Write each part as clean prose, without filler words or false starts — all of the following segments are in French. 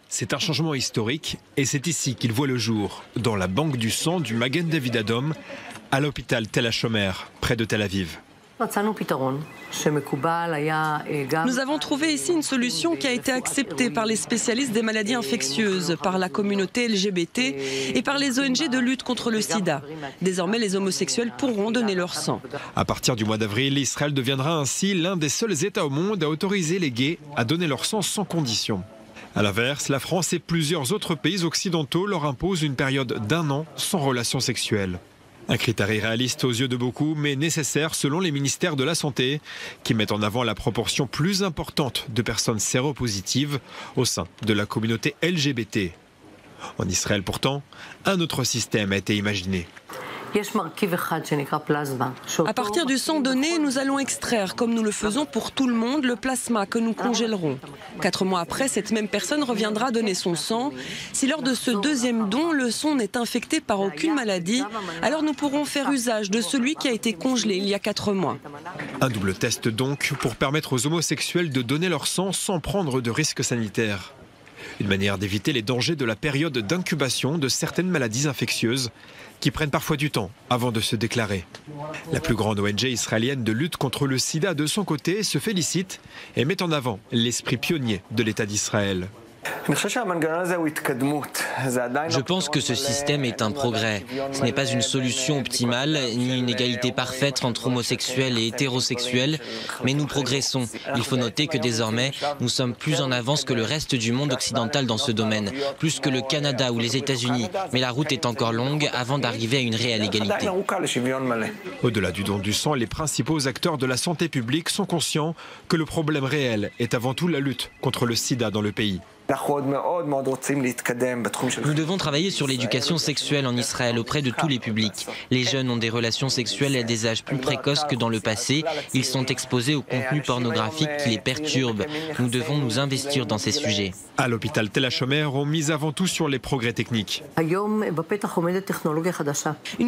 C'est un changement historique et c'est ici qu'il voit le jour, dans la banque du sang du Magen David Adom, à l'hôpital Tel HaShomer, près de Tel Aviv. Nous avons trouvé ici une solution qui a été acceptée par les spécialistes des maladies infectieuses, par la communauté LGBT et par les ONG de lutte contre le sida. Désormais, les homosexuels pourront donner leur sang. À partir du mois d'avril, Israël deviendra ainsi l'un des seuls États au monde à autoriser les gays à donner leur sang sans condition. A l'inverse, la France et plusieurs autres pays occidentaux leur imposent une période d'1 an sans relation sexuelle. Un critère irréaliste aux yeux de beaucoup, mais nécessaire selon les ministères de la Santé, qui mettent en avant la proportion plus importante de personnes séropositives au sein de la communauté LGBT. En Israël pourtant, un autre système a été imaginé. À partir du sang donné, nous allons extraire, comme nous le faisons pour tout le monde, le plasma que nous congèlerons. 4 mois après, cette même personne reviendra donner son sang. Si lors de ce deuxième don, le sang n'est infecté par aucune maladie, alors nous pourrons faire usage de celui qui a été congelé il y a 4 mois. Un double test donc pour permettre aux homosexuels de donner leur sang sans prendre de risques sanitaires. Une manière d'éviter les dangers de la période d'incubation de certaines maladies infectieuses qui prennent parfois du temps avant de se déclarer. La plus grande ONG israélienne de lutte contre le sida de son côté se félicite et met en avant l'esprit pionnier de l'État d'Israël. Je pense que ce système est un progrès. Ce n'est pas une solution optimale, ni une égalité parfaite entre homosexuels et hétérosexuels, mais nous progressons. Il faut noter que désormais, nous sommes plus en avance que le reste du monde occidental dans ce domaine, plus que le Canada ou les États-Unis. Mais la route est encore longue avant d'arriver à une réelle égalité. Au-delà du don du sang, les principaux acteurs de la santé publique sont conscients que le problème réel est avant tout la lutte contre le sida dans le pays. Nous devons travailler sur l'éducation sexuelle en Israël auprès de tous les publics. Les jeunes ont des relations sexuelles à des âges plus précoces que dans le passé. Ils sont exposés au contenu pornographique qui les perturbe. Nous devons nous investir dans ces sujets. À l'hôpital Tel HaShomer, on mise avant tout sur les progrès techniques. Une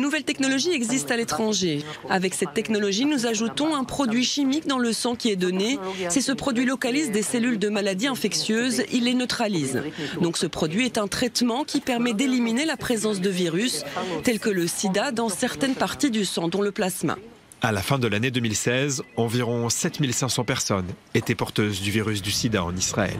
nouvelle technologie existe à l'étranger. Avec cette technologie, nous ajoutons un produit chimique dans le sang qui est donné. Si ce produit localise des cellules de maladies infectieuses, il les neutralise. Donc ce produit est un traitement qui permet d'éliminer la présence de virus, tels que le sida, dans certaines parties du sang, dont le plasma. À la fin de l'année 2016, environ 7500 personnes étaient porteuses du virus du sida en Israël.